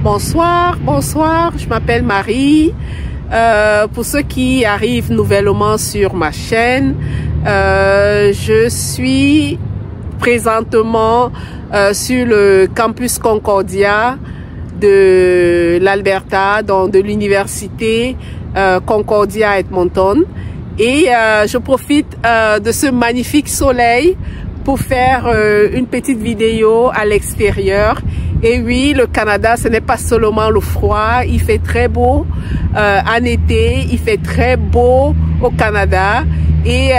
Bonsoir, bonsoir, je m'appelle Marie. Pour ceux qui arrivent nouvellement sur ma chaîne, je suis présentement sur le campus Concordia de l'Alberta, donc de l'université Concordia Edmonton. Et je profite de ce magnifique soleil pour faire une petite vidéo à l'extérieur. Et oui, le Canada, ce n'est pas seulement le froid, il fait très beau en été, il fait très beau au Canada. Et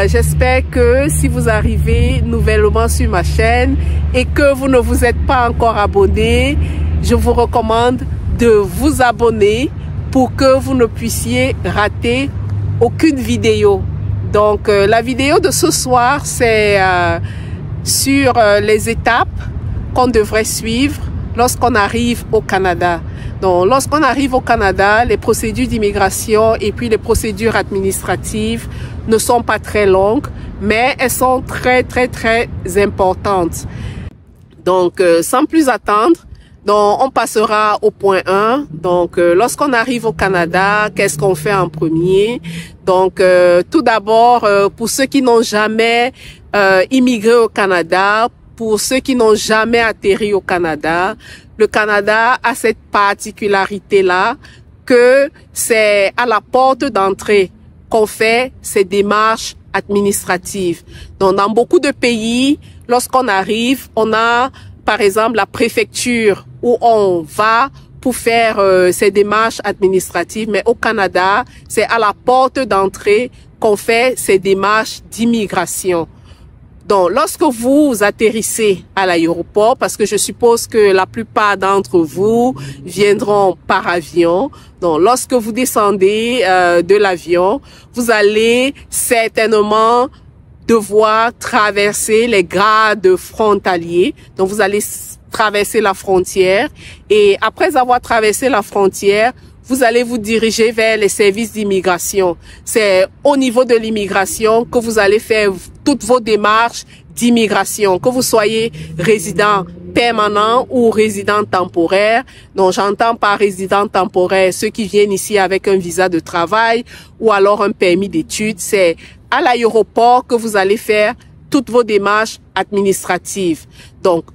j'espère que si vous arrivez nouvellement sur ma chaîne et que vous ne vous êtes pas encore abonné, je vous recommande de vous abonner pour que vous ne puissiez rater aucune vidéo. Donc la vidéo de ce soir, c'est sur les étapes qu'on devrait suivre lorsqu'on arrive au Canada. Donc, lorsqu'on arrive au Canada, les procédures d'immigration et puis les procédures administratives ne sont pas très longues, mais elles sont très importantes. Donc, sans plus attendre, donc on passera au point 1. Donc, lorsqu'on arrive au Canada, qu'est-ce qu'on fait en premier? Donc, tout d'abord, pour ceux qui n'ont jamais immigré au Canada, pour ceux qui n'ont jamais atterri au Canada, le Canada a cette particularité-là que c'est à la porte d'entrée qu'on fait ces démarches administratives. Donc, dans beaucoup de pays, lorsqu'on arrive, on a, par exemple, la préfecture où on va pour faire ces démarches administratives. Mais au Canada, c'est à la porte d'entrée qu'on fait ces démarches d'immigration. Donc, lorsque vous atterrissez à l'aéroport, parce que je suppose que la plupart d'entre vous viendront par avion, donc lorsque vous descendez de l'avion, vous allez certainement devoir traverser les grades frontaliers. Donc, vous allez traverser la frontière et après avoir traversé la frontière, vous allez vous diriger vers les services d'immigration. C'est au niveau de l'immigration que vous allez faire toutes vos démarches d'immigration, que vous soyez résident permanent ou résident temporaire. Donc, j'entends par résident temporaire ceux qui viennent ici avec un visa de travail ou alors un permis d'études. C'est à l'aéroport que vous allez faire toutes vos démarches administratives. Donc,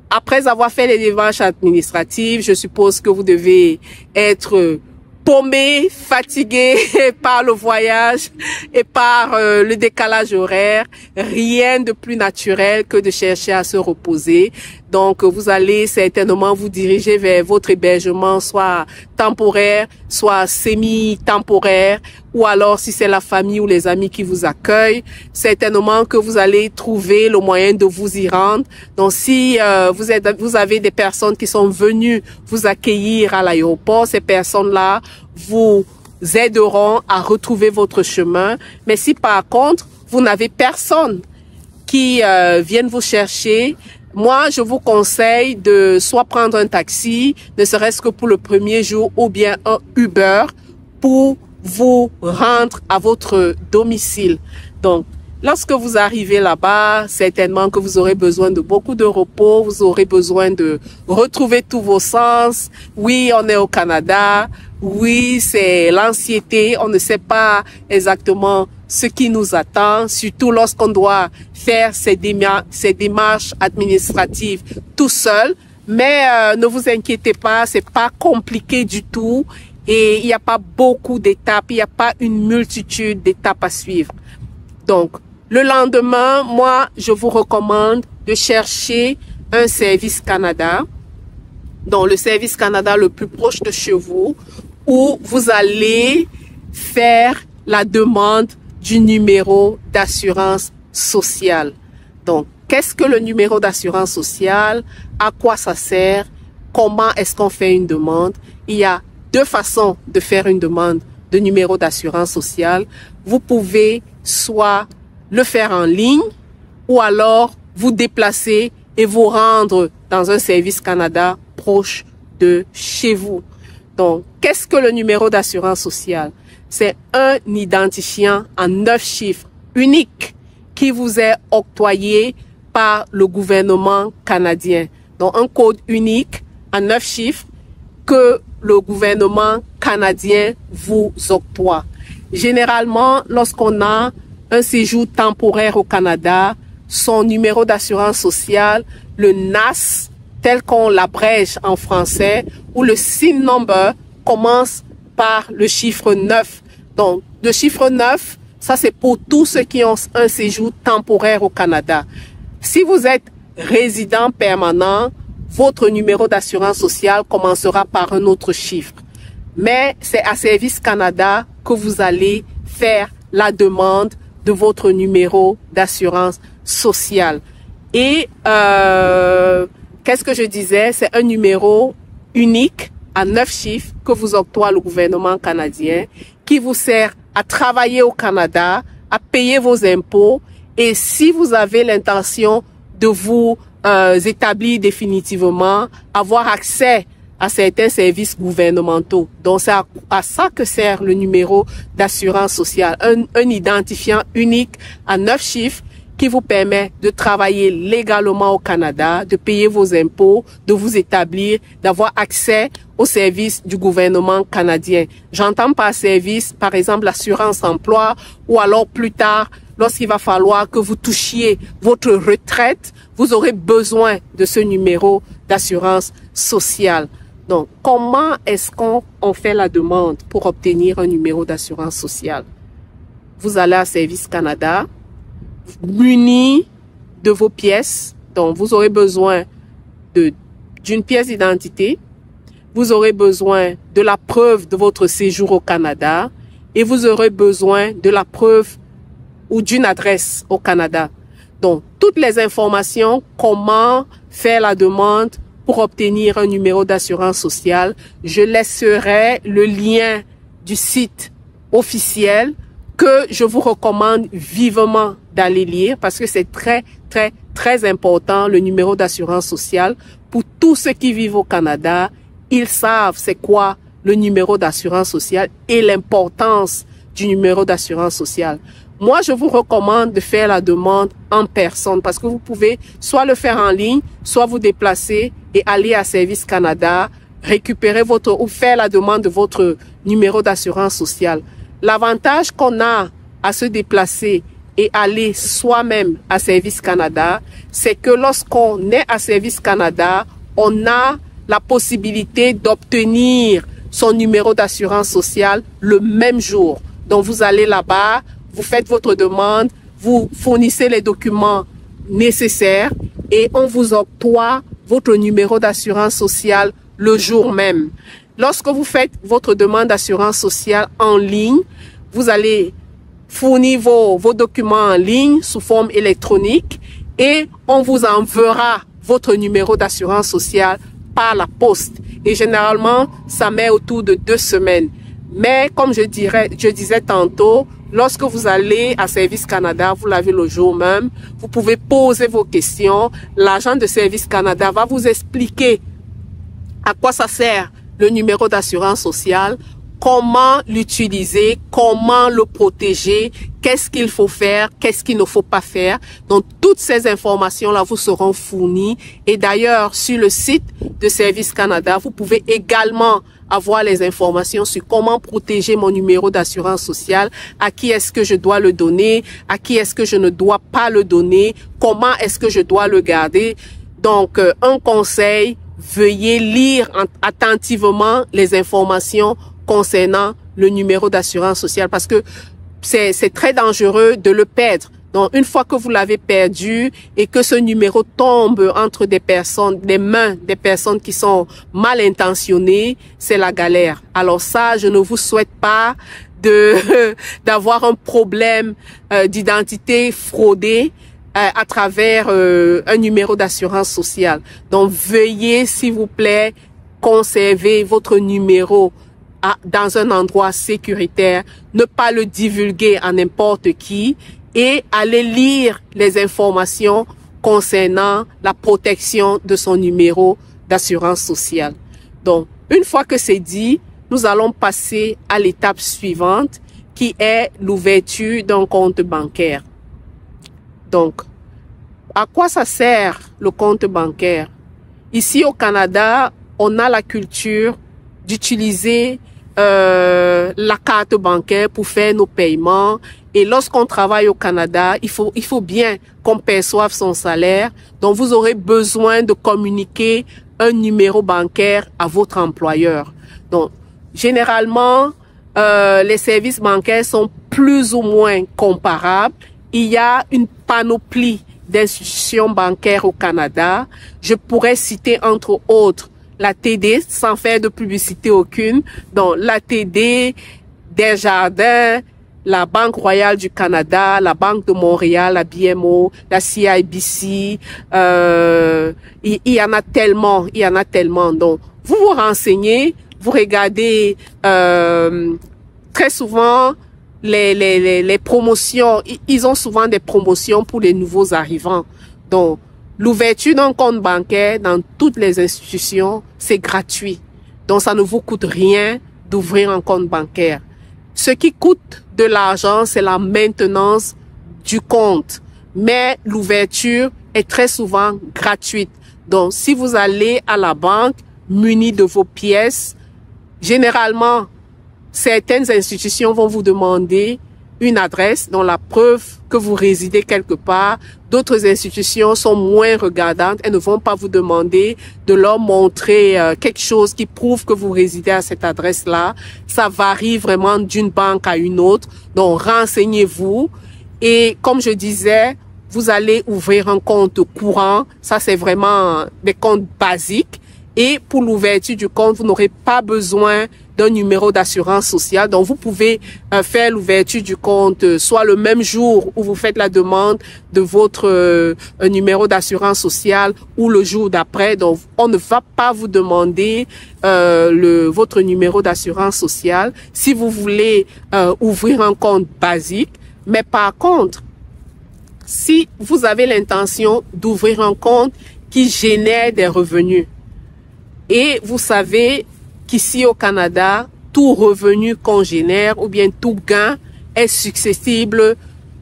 après avoir fait les démarches administratives, je suppose que vous devez être paumé, fatigué par le voyage et par le décalage horaire. Rien de plus naturel que de chercher à se reposer. Donc, vous allez certainement vous diriger vers votre hébergement, soit temporaire, soit semi-temporaire, ou alors si c'est la famille ou les amis qui vous accueillent, certainement que vous allez trouver le moyen de vous y rendre. Donc, si vous avez des personnes qui sont venues vous accueillir à l'aéroport, ces personnes-là vous aideront à retrouver votre chemin. Mais si par contre, vous n'avez personne qui vienne vous chercher, moi, je vous conseille de soit prendre un taxi, ne serait-ce que pour le premier jour, ou bien un Uber pour vous rendre à votre domicile. Donc, lorsque vous arrivez là-bas, certainement que vous aurez besoin de beaucoup de repos, vous aurez besoin de retrouver tous vos sens. Oui, on est au Canada. Oui, c'est l'anxiété. On ne sait pas exactement ce qui nous attend, surtout lorsqu'on doit faire ces démarches administratives tout seul. Mais ne vous inquiétez pas, c'est pas compliqué du tout et il n'y a pas beaucoup d'étapes, il n'y a pas une multitude d'étapes à suivre. Donc, le lendemain, moi, je vous recommande de chercher un service Canada, donc le service Canada le plus proche de chez vous, où vous allez faire la demande du numéro d'assurance sociale. Donc, qu'est-ce que le numéro d'assurance sociale? À quoi ça sert? Comment est-ce qu'on fait une demande? Il y a deux façons de faire une demande de numéro d'assurance sociale. Vous pouvez soit le faire en ligne ou alors vous déplacer et vous rendre dans un service Canada proche de chez vous. Donc, qu'est-ce que le numéro d'assurance sociale? C'est un identifiant en 9 chiffres unique qui vous est octroyé par le gouvernement canadien. Donc, un code unique en 9 chiffres que le gouvernement canadien vous octroie. Généralement, lorsqu'on a un séjour temporaire au Canada, son numéro d'assurance sociale, le NAS, tel qu'on l'abrège en français, ou le SIN number, commence par le chiffre 9. Donc, le chiffre 9, ça c'est pour tous ceux qui ont un séjour temporaire au Canada. Si vous êtes résident permanent, votre numéro d'assurance sociale commencera par un autre chiffre. Mais c'est à Service Canada que vous allez faire la demande de votre numéro d'assurance sociale. Et qu'est-ce que je disais? C'est un numéro unique à 9 chiffres que vous octroie le gouvernement canadien, qui vous sert à travailler au Canada, à payer vos impôts. Et si vous avez l'intention de vous établir définitivement, avoir accès à certains services gouvernementaux. Donc, c'est à ça que sert le numéro d'assurance sociale. Un identifiant unique à 9 chiffres qui vous permet de travailler légalement au Canada, de payer vos impôts, de vous établir, d'avoir accès aux services du gouvernement canadien. J'entends par service, par exemple, l'assurance emploi, ou alors plus tard, lorsqu'il va falloir que vous touchiez votre retraite, vous aurez besoin de ce numéro d'assurance sociale. Donc, comment est-ce qu'on fait la demande pour obtenir un numéro d'assurance sociale? Vous allez à Service Canada, muni de vos pièces. Donc, vous aurez besoin d'une pièce d'identité. Vous aurez besoin de la preuve de votre séjour au Canada et vous aurez besoin de la preuve ou d'une adresse au Canada. Donc, toutes les informations, comment faire la demande pour obtenir un numéro d'assurance sociale, je laisserai le lien du site officiel que je vous recommande vivement d'aller lire parce que c'est très important, le numéro d'assurance sociale. Pour tous ceux qui vivent au Canada, ils savent c'est quoi le numéro d'assurance sociale et l'importance du numéro d'assurance sociale. Moi, je vous recommande de faire la demande en personne parce que vous pouvez soit le faire en ligne, soit vous déplacer et aller à Service Canada, récupérer ou faire la demande de votre numéro d'assurance sociale. L'avantage qu'on a à se déplacer et aller soi-même à Service Canada, c'est que lorsqu'on est à Service Canada, on a la possibilité d'obtenir son numéro d'assurance sociale le même jour. Donc, vous allez là-bas, vous faites votre demande, vous fournissez les documents nécessaires et on vous octroie votre numéro d'assurance sociale le jour même. Lorsque vous faites votre demande d'assurance sociale en ligne, vous allez fournir vos documents en ligne sous forme électronique et on vous enverra votre numéro d'assurance sociale par la poste. Et généralement, ça met autour de 2 semaines. Mais comme je disais tantôt, lorsque vous allez à Service Canada, vous l'avez le jour même, vous pouvez poser vos questions. L'agent de Service Canada va vous expliquer à quoi ça sert le numéro d'assurance sociale, comment l'utiliser, comment le protéger, qu'est-ce qu'il faut faire, qu'est-ce qu'il ne faut pas faire. Donc, toutes ces informations-là vous seront fournies. Et d'ailleurs, sur le site de Service Canada, vous pouvez également avoir les informations sur comment protéger mon numéro d'assurance sociale, à qui est-ce que je dois le donner, à qui est-ce que je ne dois pas le donner, comment est-ce que je dois le garder. Donc, un conseil, veuillez lire attentivement les informations concernant le numéro d'assurance sociale parce que c'est très dangereux de le perdre. Donc, une fois que vous l'avez perdu et que ce numéro tombe entre des mains des personnes qui sont mal intentionnées, c'est la galère. Alors ça, je ne vous souhaite pas d'avoir un problème d'identité fraudée à travers un numéro d'assurance sociale. Donc, veuillez, s'il vous plaît, conserver votre numéro dans un endroit sécuritaire, ne pas le divulguer à n'importe qui et aller lire les informations concernant la protection de son numéro d'assurance sociale. Donc, une fois que c'est dit, nous allons passer à l'étape suivante qui est l'ouverture d'un compte bancaire. Donc, à quoi ça sert le compte bancaire? Ici au Canada, on a la culture d'utiliser la carte bancaire pour faire nos paiements. Et lorsqu'on travaille au Canada, il faut bien qu'on perçoive son salaire. Donc, vous aurez besoin de communiquer un numéro bancaire à votre employeur. Donc, généralement, les services bancaires sont plus ou moins comparables. Il y a une panoplie d'institutions bancaires au Canada. Je pourrais citer entre autres la TD, sans faire de publicité aucune. Donc, la TD, Desjardins, la Banque Royale du Canada, la Banque de Montréal, la BMO, la CIBC, il y en a tellement. Donc, vous vous renseignez, vous regardez très souvent les promotions. Ils ont souvent des promotions pour les nouveaux arrivants. Donc, l'ouverture d'un compte bancaire dans toutes les institutions, c'est gratuit. Donc, ça ne vous coûte rien d'ouvrir un compte bancaire. Ce qui coûte de l'argent, c'est la maintenance du compte. Mais l'ouverture est très souvent gratuite. Donc, si vous allez à la banque muni de vos pièces, généralement, certaines institutions vont vous demander une adresse, dont la preuve que vous résidez quelque part. D'autres institutions sont moins regardantes. Elles ne vont pas vous demander de leur montrer quelque chose qui prouve que vous résidez à cette adresse-là. Ça varie vraiment d'une banque à une autre. Donc, renseignez-vous. Et comme je disais, vous allez ouvrir un compte courant. Ça, c'est vraiment des comptes basiques. Et pour l'ouverture du compte, vous n'aurez pas besoin d'un numéro d'assurance sociale. Donc, vous pouvez faire l'ouverture du compte soit le même jour où vous faites la demande de votre numéro d'assurance sociale ou le jour d'après. Donc, on ne va pas vous demander votre numéro d'assurance sociale si vous voulez ouvrir un compte basique. Mais par contre, si vous avez l'intention d'ouvrir un compte qui génère des revenus, et vous savez qu'ici au Canada, tout revenu qu'on génère ou bien tout gain est susceptible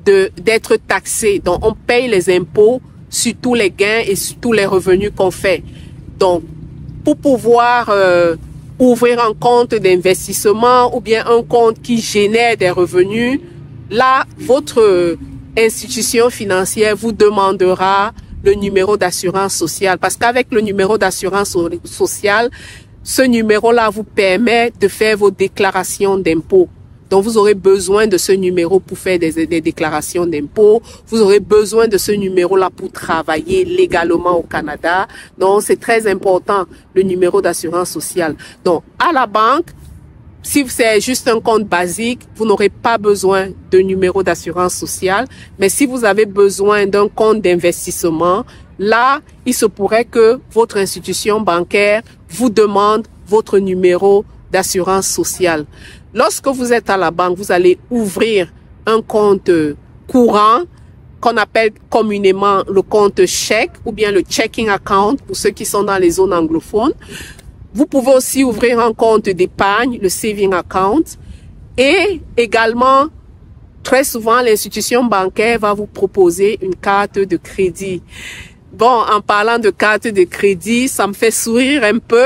d'être taxé. Donc, on paye les impôts sur tous les gains et sur tous les revenus qu'on fait. Donc, pour pouvoir ouvrir un compte d'investissement ou bien un compte qui génère des revenus, là, votre institution financière vous demandera le numéro d'assurance sociale. Parce qu'avec le numéro d'assurance sociale, ce numéro-là vous permet de faire vos déclarations d'impôts. Donc, vous aurez besoin de ce numéro pour faire des déclarations d'impôts. Vous aurez besoin de ce numéro-là pour travailler légalement au Canada. Donc, c'est très important, le numéro d'assurance sociale. Donc, à la banque, si c'est juste un compte basique, vous n'aurez pas besoin de numéro d'assurance sociale. Mais si vous avez besoin d'un compte d'investissement, là, il se pourrait que votre institution bancaire vous demande votre numéro d'assurance sociale. Lorsque vous êtes à la banque, vous allez ouvrir un compte courant qu'on appelle communément le compte chèque ou bien le checking account pour ceux qui sont dans les zones anglophones. Vous pouvez aussi ouvrir un compte d'épargne, le saving account. Et également, très souvent, l'institution bancaire va vous proposer une carte de crédit. Bon, en parlant de carte de crédit, ça me fait sourire un peu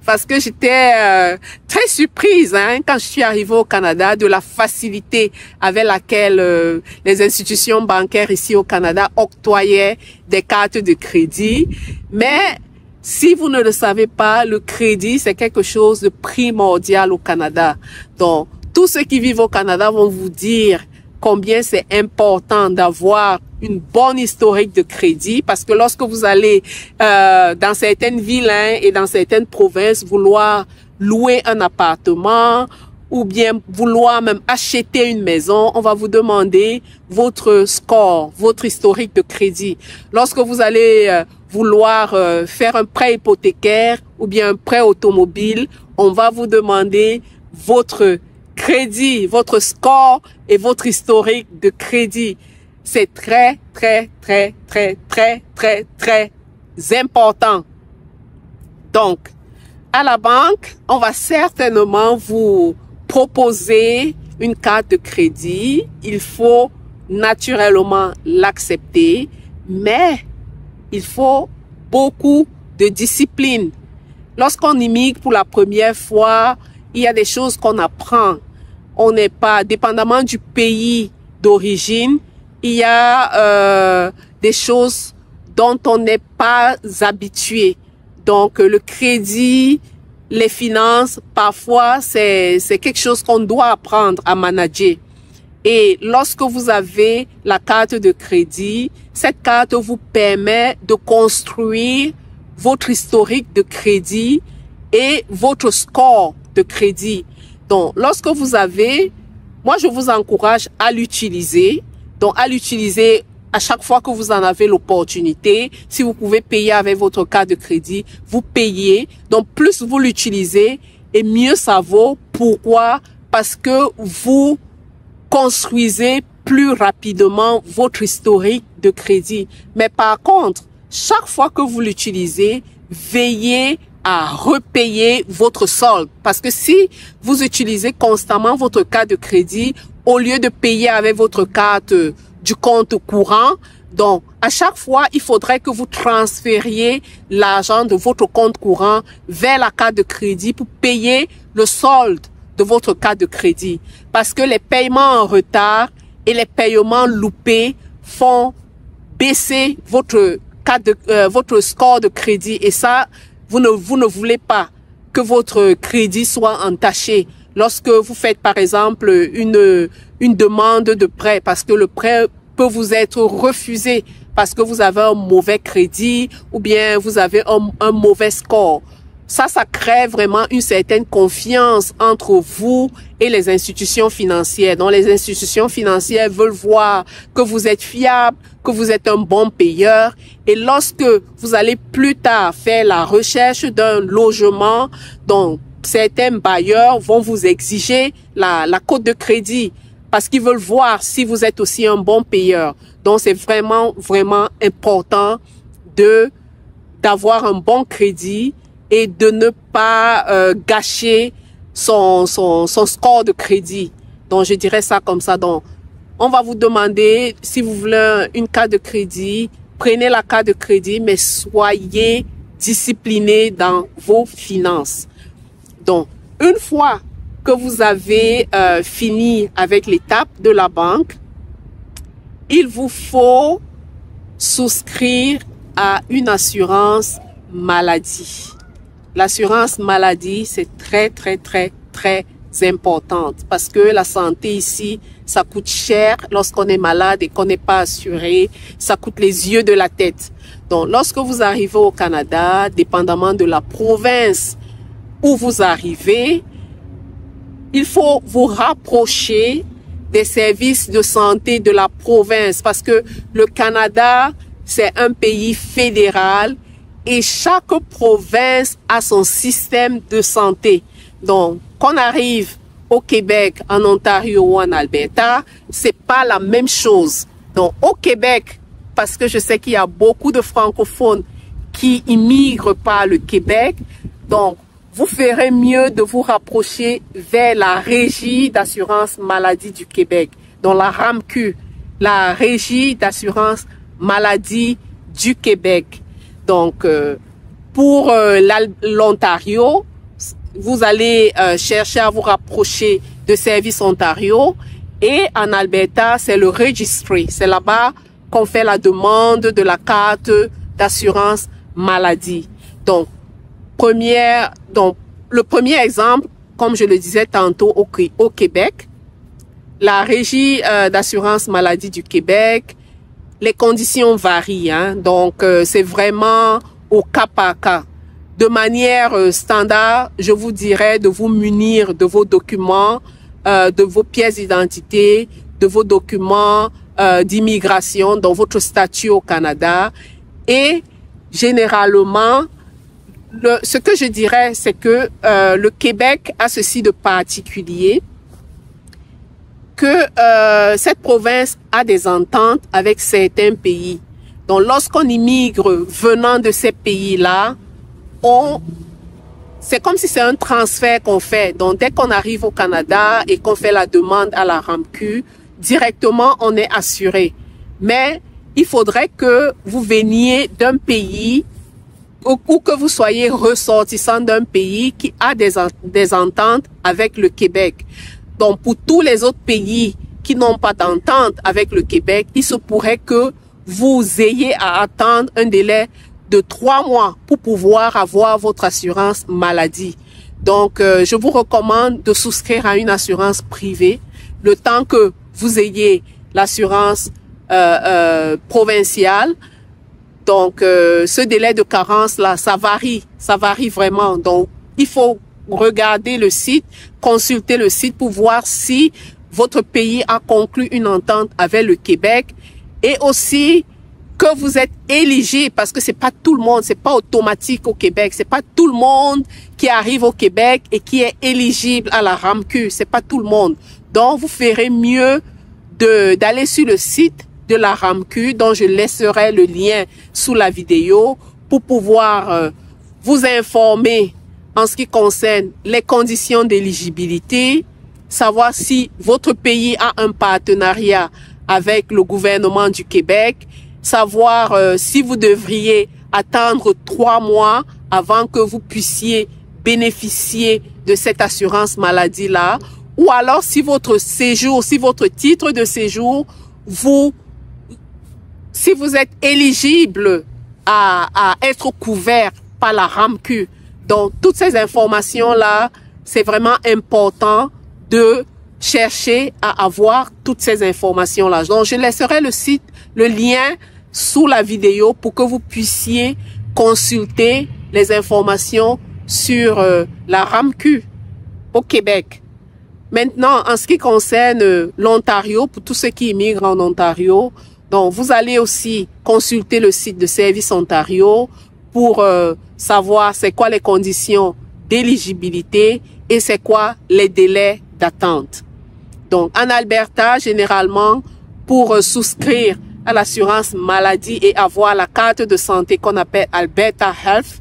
parce que j'étais très surprise quand je suis arrivée au Canada de la facilité avec laquelle les institutions bancaires ici au Canada octroyaient des cartes de crédit. Mais si vous ne le savez pas, le crédit, c'est quelque chose de primordial au Canada. Donc, tous ceux qui vivent au Canada vont vous dire combien c'est important d'avoir une bonne historique de crédit, parce que lorsque vous allez dans certaines villes et dans certaines provinces vouloir louer un appartement ou bien vouloir même acheter une maison, on va vous demander votre score, votre historique de crédit. Lorsque vous allez vouloir faire un prêt hypothécaire ou bien un prêt automobile, on va vous demander votre crédit, votre score et votre historique de crédit. C'est très, très, très, très, très, très, très important. Donc, à la banque, on va certainement vous proposer une carte de crédit. Il faut naturellement l'accepter, mais il faut beaucoup de discipline. lorsqu'on immigre pour la première fois, il y a des choses qu'on apprend. On n'est pas, dépendamment du pays d'origine, il y a des choses dont on n'est pas habitué. Donc, le crédit, les finances, parfois, c'est quelque chose qu'on doit apprendre à manager. Et lorsque vous avez la carte de crédit, cette carte vous permet de construire votre historique de crédit et votre score de crédit. Donc, lorsque vous avez, moi, je vous encourage à l'utiliser. Donc, à l'utiliser à chaque fois que vous en avez l'opportunité. Si vous pouvez payer avec votre carte de crédit, vous payez. Donc, plus vous l'utilisez et mieux ça vaut. Pourquoi? Parce que vous construisez plus rapidement votre historique de crédit. Mais par contre, chaque fois que vous l'utilisez, veillez à repayer votre solde. Parce que si vous utilisez constamment votre carte de crédit, au lieu de payer avec votre carte du compte courant, donc à chaque fois, il faudrait que vous transfériez l'argent de votre compte courant vers la carte de crédit pour payer le solde de votre carte de crédit. Parce que les paiements en retard et les paiements loupés font baisser votre votre score de crédit. Et ça, vous ne voulez pas que votre crédit soit entaché lorsque vous faites, par exemple, une demande de prêt, parce que le prêt peut vous être refusé parce que vous avez un mauvais crédit ou bien vous avez un mauvais score. Ça crée vraiment une certaine confiance entre vous et les institutions financières. Donc, les institutions financières veulent voir que vous êtes fiable, que vous êtes un bon payeur. Et lorsque vous allez plus tard faire la recherche d'un logement, donc certains bailleurs vont vous exiger la cote de crédit parce qu'ils veulent voir si vous êtes aussi un bon payeur. Donc, c'est vraiment, vraiment important d'avoir un bon crédit et de ne pas gâcher son score de crédit. Donc, je dirais ça comme ça. Donc, on va vous demander, si vous voulez une carte de crédit, prenez la carte de crédit, mais soyez discipliné dans vos finances. Donc, une fois que vous avez fini avec l'étape de la banque, il vous faut souscrire à une assurance maladie. L'assurance maladie, c'est très, très, très, très importante parce que la santé ici, ça coûte cher lorsqu'on est malade et qu'on n'est pas assuré. Ça coûte les yeux de la tête. Donc, lorsque vous arrivez au Canada, dépendamment de la province où vous arrivez, il faut vous rapprocher des services de santé de la province parce que le Canada, c'est un pays fédéral et chaque province a son système de santé. Donc, qu'on arrive au Québec, en Ontario ou en Alberta, c'est pas la même chose. Donc, au Québec, parce que je sais qu'il y a beaucoup de francophones qui immigrent par le Québec, donc, vous ferez mieux de vous rapprocher vers la Régie d'assurance maladie du Québec, donc la RAMQ, la Régie d'assurance maladie du Québec. Donc, pour l'Ontario, vous allez chercher à vous rapprocher de Service Ontario. Et en Alberta, c'est le Registry. C'est là-bas qu'on fait la demande de la carte d'assurance maladie. Donc, le premier exemple, comme je le disais tantôt au Québec, la Régie d'assurance maladie du Québec, les conditions varient, hein? Donc c'est vraiment au cas par cas. De manière standard, je vous dirais de vous munir de vos documents, de vos pièces d'identité, de vos documents d'immigration dans votre statut au Canada. Et généralement, ce que je dirais, c'est que le Québec a ceci de particulier, que cette province a des ententes avec certains pays. Donc, lorsqu'on immigre venant de ces pays-là, c'est comme si c'est un transfert qu'on fait. Donc, dès qu'on arrive au Canada et qu'on fait la demande à la RAMQ, directement, on est assuré. Mais il faudrait que vous veniez d'un pays ou que vous soyez ressortissant d'un pays qui a des ententes avec le Québec. Donc, pour tous les autres pays qui n'ont pas d'entente avec le Québec, il se pourrait que vous ayez à attendre un délai de 3 mois pour pouvoir avoir votre assurance maladie. Donc, je vous recommande de souscrire à une assurance privée le temps que vous ayez l'assurance provinciale. Donc, ce délai de carence-là, ça varie vraiment. Donc, il faut regarder le site, consulter le site pour voir si votre pays a conclu une entente avec le Québec et aussi que vous êtes éligible, parce que c'est pas tout le monde, c'est pas automatique au Québec, c'est pas tout le monde qui arrive au Québec et qui est éligible à la RAMQ, c'est pas tout le monde. Donc, vous ferez mieux d'aller sur le site de la RAMQ, dont je laisserai le lien sous la vidéo pour pouvoir vous informer en ce qui concerne les conditions d'éligibilité, savoir si votre pays a un partenariat avec le gouvernement du Québec, savoir si vous devriez attendre 3 mois avant que vous puissiez bénéficier de cette assurance maladie-là, ou alors si votre séjour, si votre titre de séjour, si vous êtes éligible à être couvert par la RAMQ. Donc, toutes ces informations-là, c'est vraiment important de chercher à avoir toutes ces informations-là. Donc, je laisserai le lien sous la vidéo pour que vous puissiez consulter les informations sur la RAMQ au Québec. Maintenant, en ce qui concerne l'Ontario, pour tous ceux qui immigrent en Ontario, donc vous allez aussi consulter le site de Service Ontario pour savoir c'est quoi les conditions d'éligibilité et c'est quoi les délais d'attente. Donc, en Alberta, généralement, pour souscrire à l'assurance maladie et avoir la carte de santé qu'on appelle Alberta Health,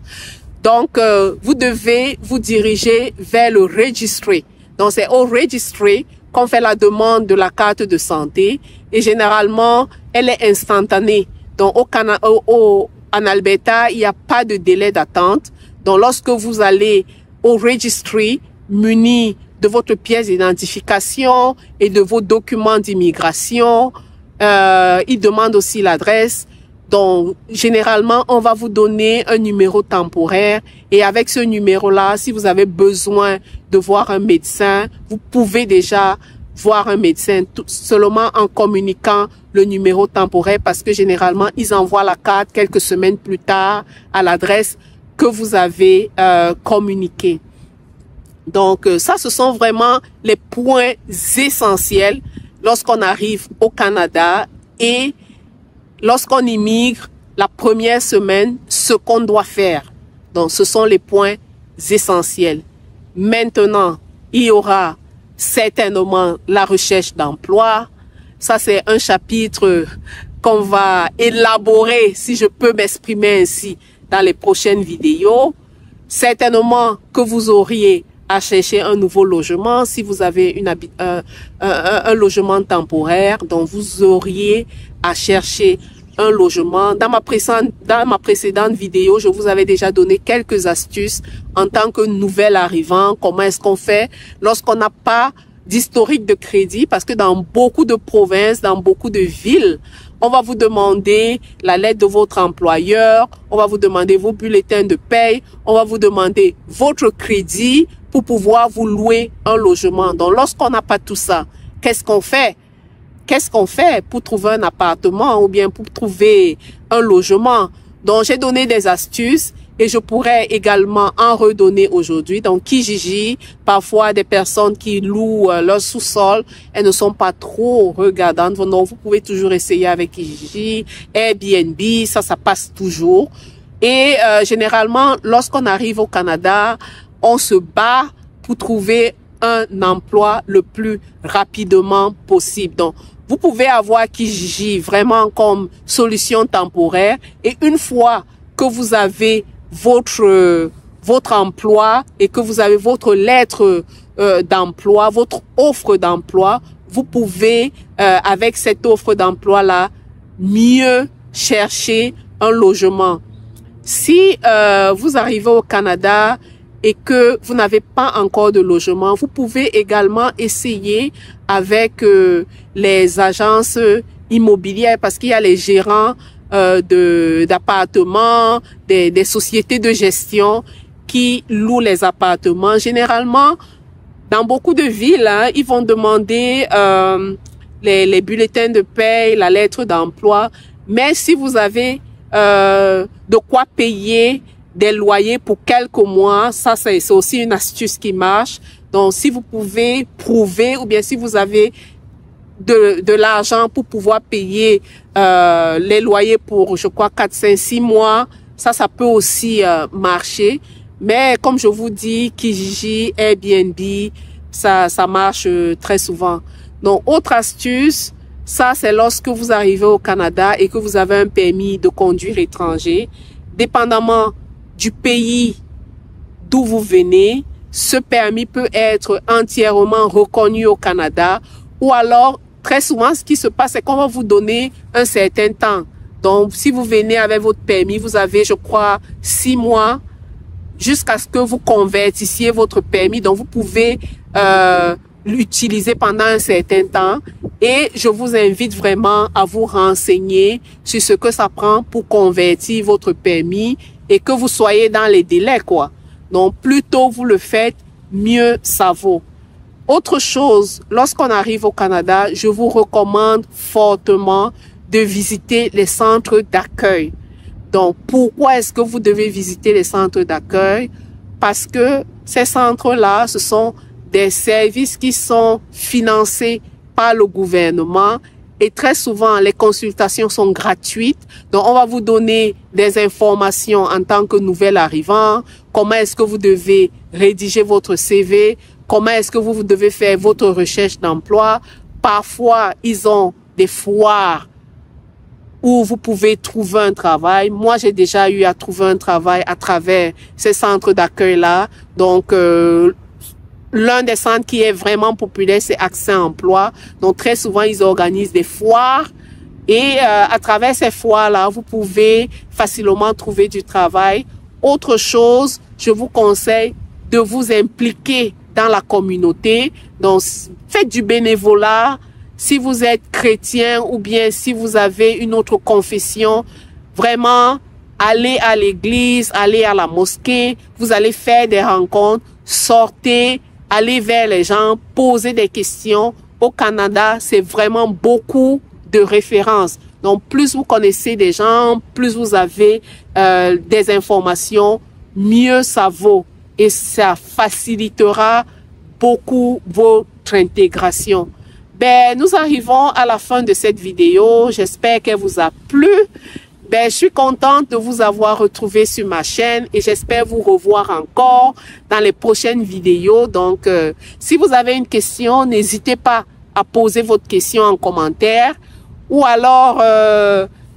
donc vous devez vous diriger vers le registry. Donc, c'est au registry qu'on fait la demande de la carte de santé et généralement, elle est instantanée. Donc, en Alberta, il n'y a pas de délai d'attente. Donc, lorsque vous allez au registry muni de votre pièce d'identification et de vos documents d'immigration, il demande aussi l'adresse. Donc, généralement, on va vous donner un numéro temporaire et avec ce numéro-là, si vous avez besoin de voir un médecin, vous pouvez déjà voir un médecin seulement en communiquant le numéro temporaire parce que généralement, ils envoient la carte quelques semaines plus tard à l'adresse que vous avez communiquée. Donc, ça, ce sont vraiment les points essentiels lorsqu'on arrive au Canada et lorsqu'on immigre la première semaine, ce qu'on doit faire. Donc, ce sont les points essentiels. Maintenant, il y aura certainement la recherche d'emploi. Ça, c'est un chapitre qu'on va élaborer, si je peux m'exprimer ainsi, dans les prochaines vidéos. Certainement que vous auriez à chercher un nouveau logement. Si vous avez un logement temporaire, donc vous auriez à chercher un logement. Dans ma précédente vidéo, je vous avais déjà donné quelques astuces en tant que nouvel arrivant. Comment est-ce qu'on fait lorsqu'on n'a pas d'historique de crédit? Parce que dans beaucoup de provinces, dans beaucoup de villes, on va vous demander la lettre de votre employeur, on va vous demander vos bulletins de paye, on va vous demander votre crédit pour pouvoir vous louer un logement. Donc, lorsqu'on n'a pas tout ça, qu'est-ce qu'on fait? Qu'est-ce qu'on fait pour trouver un appartement ou bien pour trouver un logement? Donc, j'ai donné des astuces et je pourrais également en redonner aujourd'hui. Donc, Kijiji, parfois des personnes qui louent leur sous-sol, elles ne sont pas trop regardantes. Donc, vous pouvez toujours essayer avec Kijiji, Airbnb, ça passe toujours. Et généralement, lorsqu'on arrive au Canada, on se bat pour trouver un emploi le plus rapidement possible. Donc, vous pouvez avoir Kijiji vraiment comme solution temporaire et une fois que vous avez votre emploi et que vous avez votre lettre d'emploi, votre offre d'emploi, vous pouvez, avec cette offre d'emploi-là, mieux chercher un logement. Si vous arrivez au Canada et que vous n'avez pas encore de logement, vous pouvez également essayer avec les agences immobilières parce qu'il y a les gérants d'appartements, des sociétés de gestion qui louent les appartements. Généralement, dans beaucoup de villes, hein, ils vont demander les bulletins de paie, la lettre d'emploi. Mais si vous avez de quoi payer des loyers pour quelques mois, ça c'est aussi une astuce qui marche. Donc, si vous pouvez prouver ou bien si vous avez de l'argent pour pouvoir payer les loyers pour, je crois, 4, 5, 6 mois, ça peut aussi marcher. Mais comme je vous dis, Kijiji, Airbnb, ça marche très souvent. Donc, autre astuce, ça c'est lorsque vous arrivez au Canada et que vous avez un permis de conduire étranger. Dépendamment du pays d'où vous venez, ce permis peut être entièrement reconnu au Canada ou alors, très souvent, ce qui se passe, c'est qu'on va vous donner un certain temps. Donc, si vous venez avec votre permis, vous avez, je crois, 6 mois jusqu'à ce que vous convertissiez votre permis. Donc, vous pouvez l'utiliser pendant un certain temps. Et je vous invite vraiment à vous renseigner sur ce que ça prend pour convertir votre permis et que vous soyez dans les délais, quoi. Donc, plus tôt vous le faites, mieux ça vaut. Autre chose, lorsqu'on arrive au Canada, je vous recommande fortement de visiter les centres d'accueil. Donc, pourquoi est-ce que vous devez visiter les centres d'accueil? Parce que ces centres-là, ce sont des services qui sont financés par le gouvernement et très souvent, les consultations sont gratuites. Donc, on va vous donner des informations en tant que nouvel arrivant, comment est-ce que vous devez rédiger votre CV, comment est-ce que vous devez faire votre recherche d'emploi. Parfois, ils ont des foires où vous pouvez trouver un travail. Moi, j'ai déjà eu à trouver un travail à travers ces centres d'accueil-là. Donc, l'un des centres qui est vraiment populaire, c'est Accès Emploi. Donc, très souvent, ils organisent des foires. Et à travers ces foires-là, vous pouvez facilement trouver du travail. Autre chose, je vous conseille de vous impliquer dans la communauté. Donc, faites du bénévolat. Si vous êtes chrétien ou bien si vous avez une autre confession, vraiment, allez à l'église, allez à la mosquée, vous allez faire des rencontres, sortez, allez vers les gens, posez des questions. Au Canada, c'est vraiment beaucoup de références. Donc, plus vous connaissez des gens, plus vous avez des informations, mieux ça vaut. Et ça facilitera beaucoup votre intégration. Ben, nous arrivons à la fin de cette vidéo. J'espère qu'elle vous a plu. Ben, je suis contente de vous avoir retrouvé sur ma chaîne et j'espère vous revoir encore dans les prochaines vidéos. Donc, si vous avez une question, n'hésitez pas à poser votre question en commentaire ou alors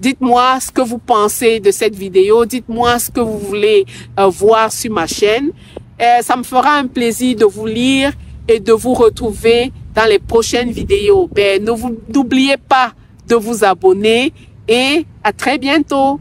dites-moi ce que vous pensez de cette vidéo. Dites-moi ce que vous voulez voir sur ma chaîne. Ça me fera un plaisir de vous lire et de vous retrouver dans les prochaines vidéos. Ben, n'oubliez pas de vous abonner et à très bientôt.